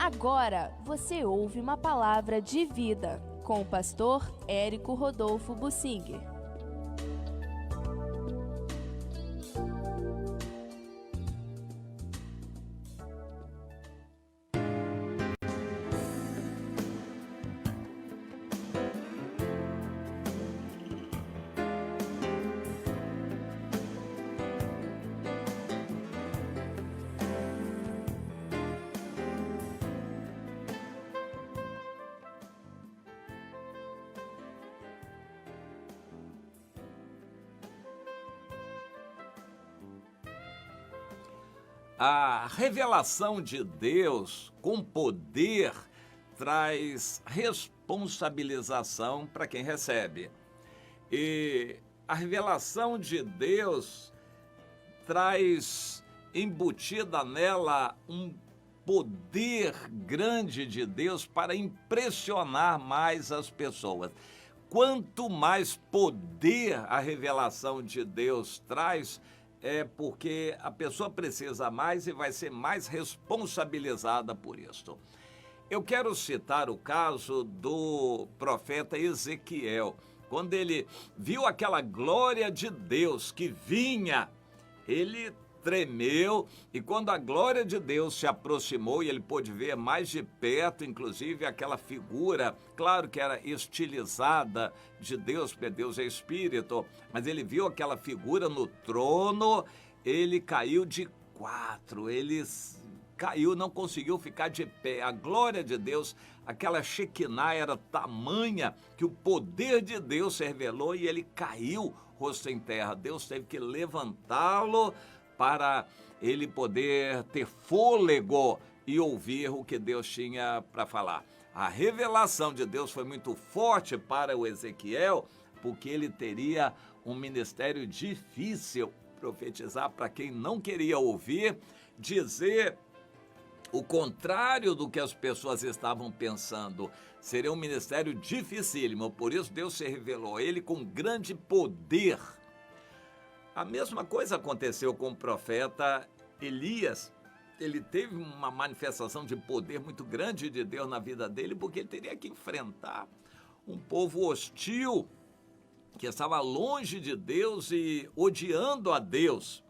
Agora você ouve uma palavra de vida com o pastor Érico Rodolfo Bussinger. A revelação de Deus com poder traz responsabilização para quem recebe. E a revelação de Deus traz embutida nela um poder grande de Deus para impressionar mais as pessoas. Quanto mais poder a revelação de Deus traz, é porque a pessoa precisa mais e vai ser mais responsabilizada por isso. Eu quero citar o caso do profeta Ezequiel. Quando ele viu aquela glória de Deus que vinha, ele tremeu, e quando a glória de Deus se aproximou e ele pôde ver mais de perto, inclusive aquela figura, claro que era estilizada de Deus, porque Deus é espírito, mas ele viu aquela figura no trono, ele caiu de quatro, ele caiu, não conseguiu ficar de pé. A glória de Deus, aquela Shekinah era tamanha que o poder de Deus se revelou e ele caiu rosto em terra. Deus teve que levantá-lo para ele poder ter fôlego e ouvir o que Deus tinha para falar. A revelação de Deus foi muito forte para o Ezequiel, porque ele teria um ministério difícil, profetizar para quem não queria ouvir, dizer o contrário do que as pessoas estavam pensando. Seria um ministério dificílimo, por isso Deus se revelou a ele com grande poder. A mesma coisa aconteceu com o profeta Elias. Ele teve uma manifestação de poder muito grande de Deus na vida dele, porque ele teria que enfrentar um povo hostil, que estava longe de Deus e odiando a Deus.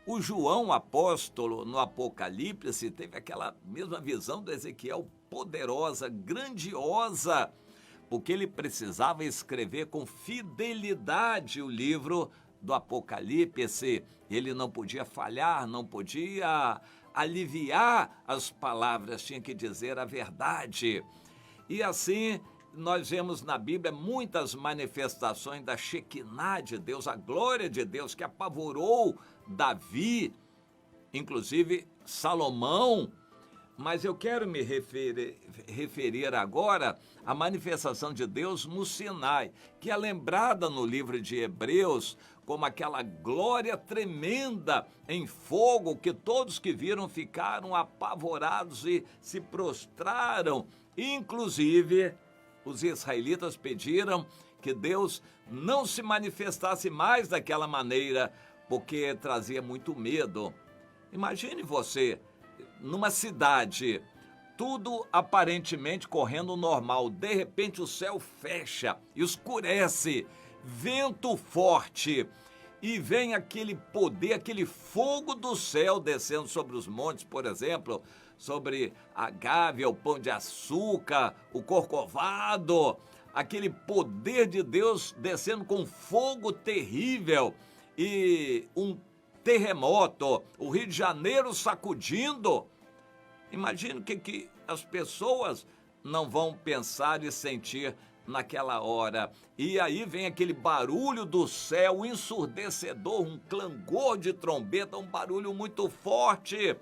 O João apóstolo, no Apocalipse, teve aquela mesma visão do Ezequiel, poderosa, grandiosa, porque ele precisava escrever com fidelidade o livro do Apocalipse. Ele não podia falhar, não podia aliviar as palavras, tinha que dizer a verdade. E assim, nós vemos na Bíblia muitas manifestações da Shekinah de Deus, a glória de Deus que apavorou Davi, inclusive Salomão. Mas eu quero me referir agora à manifestação de Deus no Sinai, que é lembrada no livro de Hebreus como aquela glória tremenda em fogo, que todos que viram ficaram apavorados e se prostraram. Inclusive, os israelitas pediram que Deus não se manifestasse mais daquela maneira, porque trazia muito medo. Imagine você, numa cidade, tudo aparentemente correndo normal, de repente o céu fecha, escurece, vento forte, e vem aquele poder, aquele fogo do céu descendo sobre os montes, por exemplo, sobre a gávea, o pão de açúcar, o corcovado, aquele poder de Deus descendo com fogo terrível e um terremoto, o Rio de Janeiro sacudindo. Imagina o que as pessoas não vão pensar e sentir naquela hora. E aí vem aquele barulho do céu ensurdecedor, um clangor de trombeta, um barulho muito forte.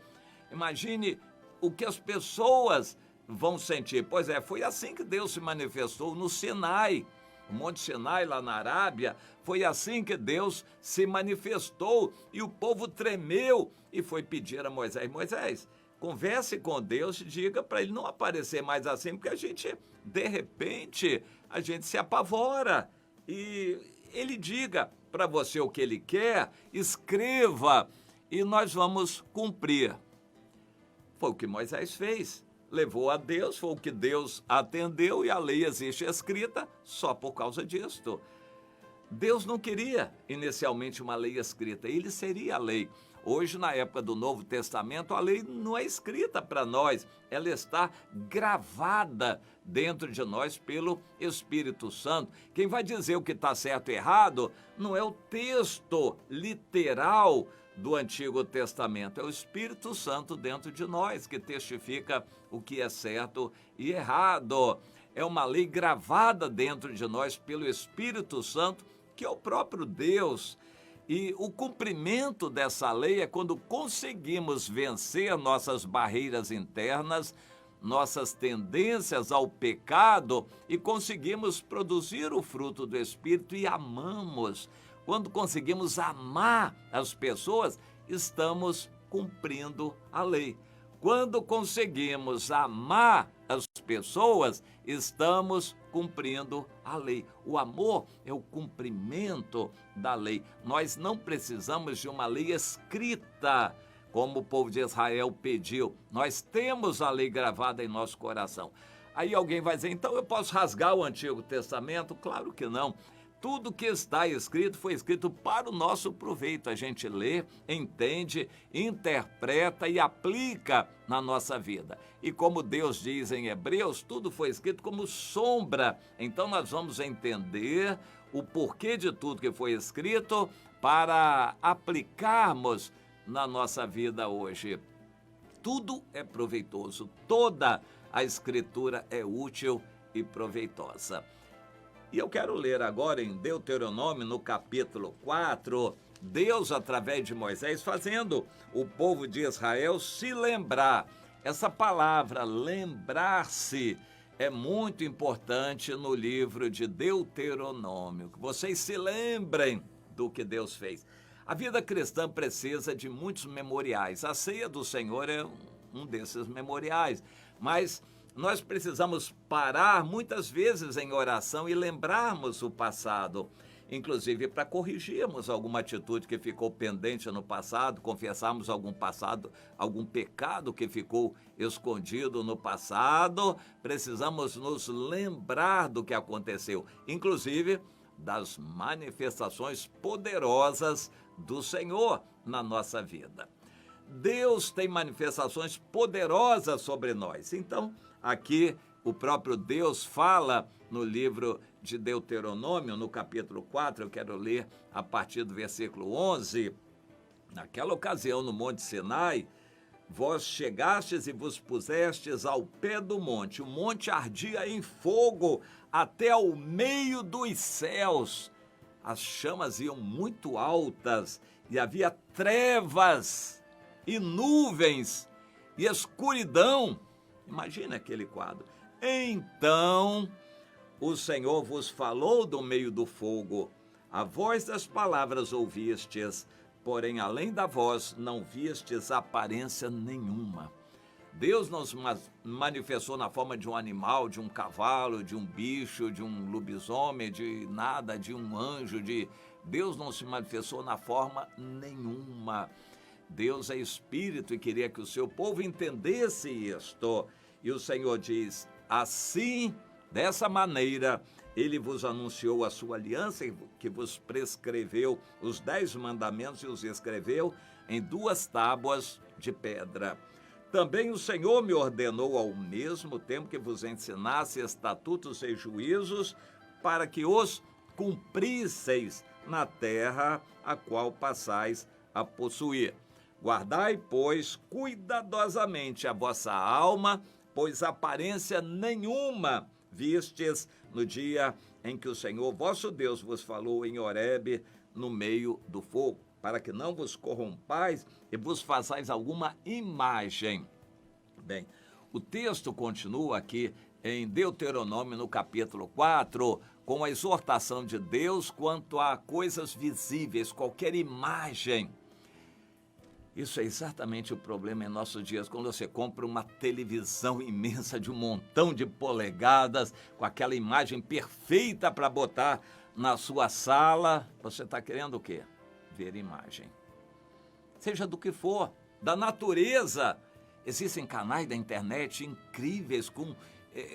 Imagine o que as pessoas vão sentir. Pois é, foi assim que Deus se manifestou no Sinai. O Monte Sinai, lá na Arábia, foi assim que Deus se manifestou e o povo tremeu e foi pedir a Moisés: Moisés, converse com Deus e diga para ele não aparecer mais assim, porque a gente, de repente, a gente se apavora. E ele diga para você o que ele quer, escreva e nós vamos cumprir. Foi o que Moisés fez. levou a Deus, foi o que Deus atendeu e a lei existe escrita só por causa disto. Deus não queria inicialmente uma lei escrita, ele seria a lei. Hoje, na época do Novo Testamento, a lei não é escrita para nós, ela está gravada dentro de nós pelo Espírito Santo. Quem vai dizer o que está certo e errado não é o texto literal do Antigo Testamento, é o Espírito Santo dentro de nós que testifica o que é certo e errado. É uma lei gravada dentro de nós pelo Espírito Santo, que é o próprio Deus. E o cumprimento dessa lei é quando conseguimos vencer nossas barreiras internas, nossas tendências ao pecado e conseguimos produzir o fruto do Espírito e amamos. Quando conseguimos amar as pessoas, estamos cumprindo a lei. Quando conseguimos amar as pessoas, estamos cumprindo a lei. O amor é o cumprimento da lei. Nós não precisamos de uma lei escrita, como o povo de Israel pediu. Nós temos a lei gravada em nosso coração. Aí alguém vai dizer, então eu posso rasgar o Antigo Testamento? Claro que não. Tudo que está escrito foi escrito para o nosso proveito. A gente lê, entende, interpreta e aplica na nossa vida. E como Deus diz em Hebreus, tudo foi escrito como sombra. Então nós vamos entender o porquê de tudo que foi escrito para aplicarmos na nossa vida hoje. Tudo é proveitoso, toda a Escritura é útil e proveitosa. E eu quero ler agora em Deuteronômio, no capítulo 4, Deus, através de Moisés, fazendo o povo de Israel se lembrar. Essa palavra, lembrar-se, é muito importante no livro de Deuteronômio. Que vocês se lembrem do que Deus fez. A vida cristã precisa de muitos memoriais. A ceia do Senhor é um desses memoriais. Mas nós precisamos parar muitas vezes em oração e lembrarmos o passado, inclusive para corrigirmos alguma atitude que ficou pendente no passado, confessarmos algum pecado que ficou escondido no passado. Precisamos nos lembrar do que aconteceu, inclusive das manifestações poderosas do Senhor na nossa vida. Deus tem manifestações poderosas sobre nós. Então, aqui o próprio Deus fala no livro de Deuteronômio, no capítulo 4, eu quero ler a partir do versículo 11. Naquela ocasião, no Monte Sinai, vós chegastes e vos pusestes ao pé do monte. O monte ardia em fogo até ao meio dos céus. As chamas iam muito altas e havia trevas e nuvens e escuridão. Imagina aquele quadro. Então o Senhor vos falou do meio do fogo. A voz das palavras ouvistes, porém além da voz não vistes aparência nenhuma. Deus nos manifestou na forma de um animal, de um cavalo, de um bicho, de um lobisomem, de nada, de um anjo. Deus não se manifestou na forma nenhuma. Deus é espírito e queria que o seu povo entendesse isto. E o Senhor diz, assim, dessa maneira, ele vos anunciou a sua aliança, que vos prescreveu os 10 mandamentos e os escreveu em 2 tábuas de pedra. Também o Senhor me ordenou ao mesmo tempo que vos ensinasse estatutos e juízos, para que os cumprisseis na terra a qual passais a possuir. Guardai, pois, cuidadosamente a vossa alma, pois aparência nenhuma vistes no dia em que o Senhor vosso Deus vos falou em Horebe, no meio do fogo, para que não vos corrompais e vos façais alguma imagem. Bem, o texto continua aqui em Deuteronômio, no capítulo 4, com a exortação de Deus quanto a coisas visíveis, qualquer imagem. Isso é exatamente o problema em nossos dias, quando você compra uma televisão imensa de um montão de polegadas, com aquela imagem perfeita para botar na sua sala, você está querendo o quê? Ver imagem. Seja do que for, da natureza. Existem canais da internet incríveis com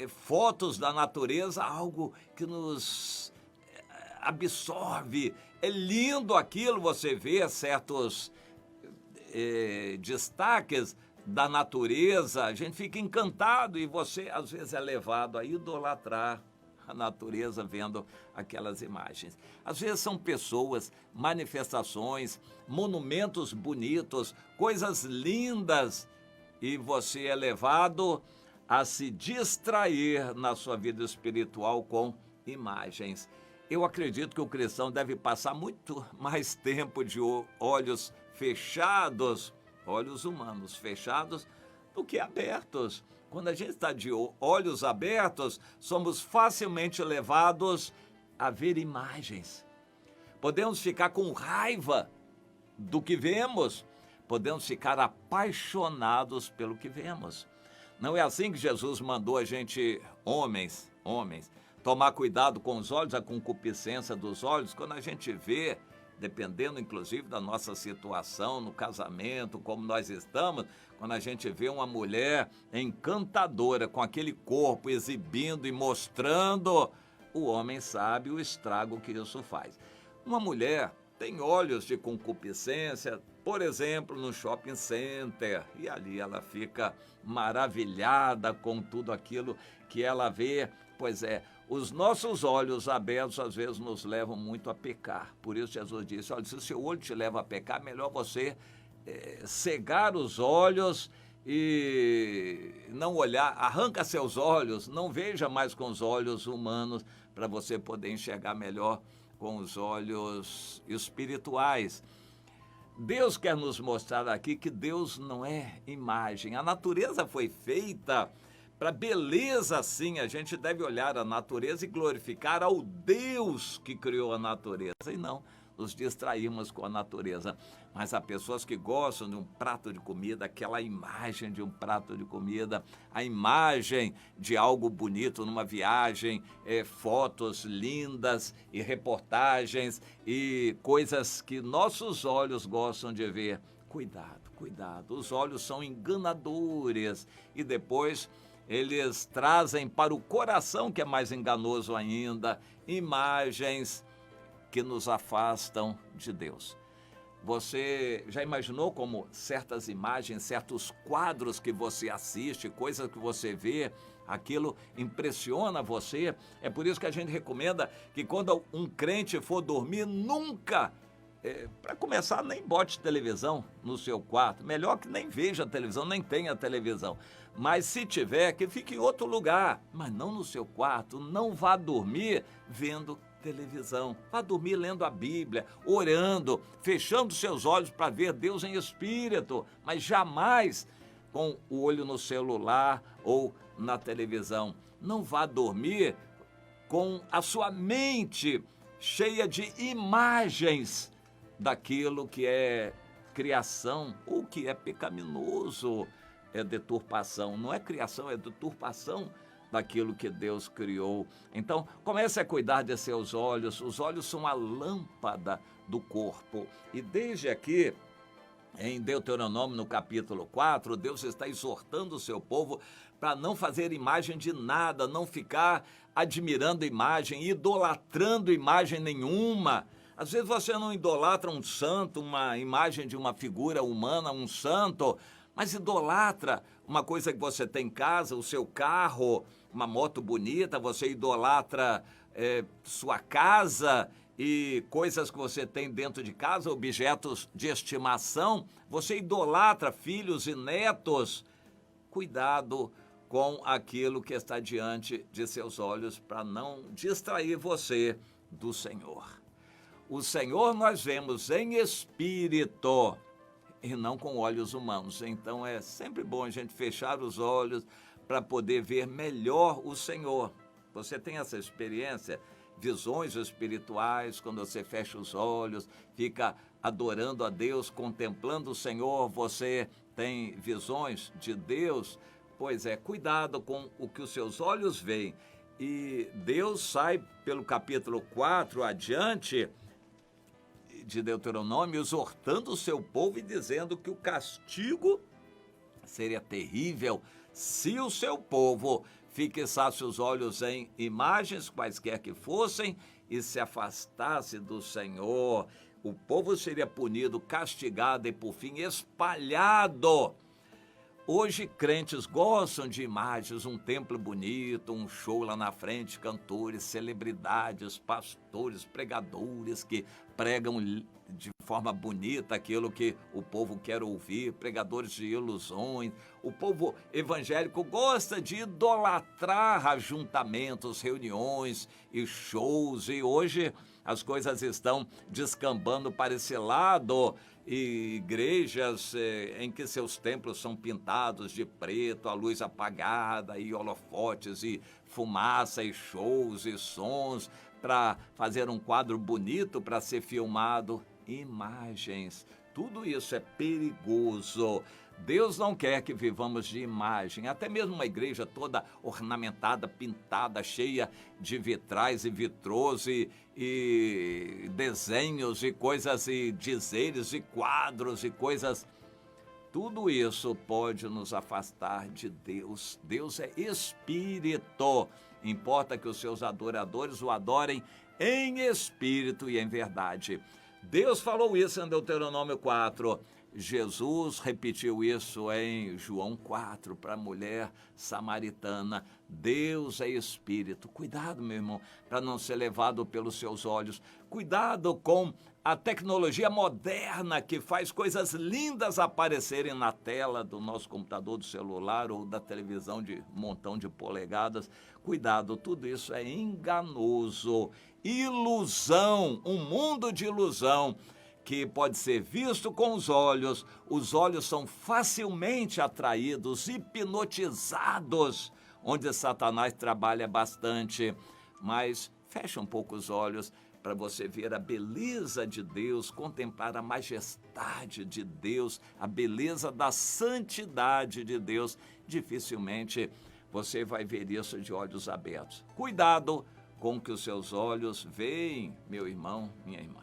fotos da natureza, algo que nos absorve. É lindo aquilo, você vê certos destaques da natureza, a gente fica encantado e você às vezes é levado a idolatrar a natureza vendo aquelas imagens. Às vezes são pessoas, manifestações, monumentos bonitos, coisas lindas, e você é levado a se distrair na sua vida espiritual com imagens. Eu acredito que o cristão deve passar muito mais tempo de olhos fechados, olhos humanos fechados, do que abertos. Quando a gente está de olhos abertos, somos facilmente levados a ver imagens. Podemos ficar com raiva do que vemos, podemos ficar apaixonados pelo que vemos. Não é assim que Jesus mandou a gente, homens, tomar cuidado com os olhos, a concupiscência dos olhos, quando a gente vê, dependendo inclusive da nossa situação no casamento, como nós estamos, quando a gente vê uma mulher encantadora com aquele corpo exibindo e mostrando, o homem sabe o estrago que isso faz. Uma mulher tem olhos de concupiscência, por exemplo, no shopping center, e ali ela fica maravilhada com tudo aquilo que ela vê. Pois é, os nossos olhos abertos às vezes nos levam muito a pecar. Por isso Jesus disse, olha, se o seu olho te leva a pecar, melhor você cegar os olhos e não olhar, arranca seus olhos, não veja mais com os olhos humanos, para você poder enxergar melhor com os olhos espirituais. Deus quer nos mostrar aqui que Deus não é imagem. A natureza foi feita para beleza, sim. A gente deve olhar a natureza e glorificar ao Deus que criou a natureza, e não nos distrairmos com a natureza. Mas há pessoas que gostam de um prato de comida, aquela imagem de um prato de comida, a imagem de algo bonito numa viagem, fotos lindas e reportagens e coisas que nossos olhos gostam de ver. Cuidado, cuidado, os olhos são enganadores e depois eles trazem para o coração, que é mais enganoso ainda, imagens que nos afastam de Deus. Você já imaginou como certas imagens, certos quadros que você assiste, coisas que você vê, aquilo impressiona você? É por isso que a gente recomenda que quando um crente for dormir, nunca, para começar, nem bote televisão no seu quarto. Melhor que nem veja televisão, nem tenha televisão. Mas se tiver, que fique em outro lugar, mas não no seu quarto. Não vá dormir vendo televisão. Vá dormir lendo a Bíblia, orando, fechando seus olhos para ver Deus em espírito, mas jamais com o olho no celular ou na televisão. Não vá dormir com a sua mente cheia de imagens daquilo que é criação ou que é pecaminoso. É deturpação, não é criação, é deturpação daquilo que Deus criou. Então, comece a cuidar de seus olhos. Os olhos são a lâmpada do corpo. E desde aqui, em Deuteronômio, no capítulo 4, Deus está exortando o seu povo para não fazer imagem de nada, não ficar admirando imagem, idolatrando imagem nenhuma. Às vezes você não idolatra um santo, uma imagem de uma figura humana, um santo, mas idolatra uma coisa que você tem em casa, o seu carro, uma moto bonita, você idolatra sua casa e coisas que você tem dentro de casa, objetos de estimação, você idolatra filhos e netos. Cuidado com aquilo que está diante de seus olhos para não distrair você do Senhor. O Senhor nós vemos em espírito e não com olhos humanos. Então é sempre bom a gente fechar os olhos para poder ver melhor o Senhor. Você tem essa experiência? Visões espirituais, quando você fecha os olhos, fica adorando a Deus, contemplando o Senhor, você tem visões de Deus? Pois é, cuidado com o que os seus olhos veem. E Deus sai pelo capítulo 4 adiante de Deuteronômio, exortando o seu povo e dizendo que o castigo Seria terrível se o seu povo fixasse os olhos em imagens, quaisquer que fossem, e se afastasse do Senhor. O povo seria punido, castigado e, por fim, espalhado. Hoje, crentes gostam de imagens, um templo bonito, um show lá na frente, cantores, celebridades, pastores, pregadores que pregam de forma bonita aquilo que o povo quer ouvir, pregadores de ilusões. O povo evangélico gosta de idolatrar ajuntamentos, reuniões e shows, e hoje as coisas estão descambando para esse lado. E igrejas em que seus templos são pintados de preto, a luz apagada, e holofotes, e fumaça, e shows, e sons, para fazer um quadro bonito para ser filmado. Imagens, tudo isso é perigoso. Deus não quer que vivamos de imagem. Até mesmo uma igreja toda ornamentada, pintada, cheia de vitrais e vitrôs e desenhos e coisas, e dizeres e quadros e coisas. Tudo isso pode nos afastar de Deus. Deus é espírito. Importa que os seus adoradores o adorem em espírito e em verdade. Deus falou isso em Deuteronômio 4. Jesus repetiu isso em João 4 para a mulher samaritana. Deus é espírito. Cuidado, meu irmão, para não ser levado pelos seus olhos. Cuidado com a tecnologia moderna que faz coisas lindas aparecerem na tela do nosso computador, do celular ou da televisão de um montão de polegadas. Cuidado, tudo isso é enganoso. Ilusão, um mundo de ilusão que pode ser visto com os olhos são facilmente atraídos, hipnotizados, onde Satanás trabalha bastante. Mas fecha um pouco os olhos para você ver a beleza de Deus, contemplar a majestade de Deus, a beleza da santidade de Deus. Dificilmente você vai ver isso de olhos abertos. Cuidado com o que os seus olhos veem, meu irmão, minha irmã.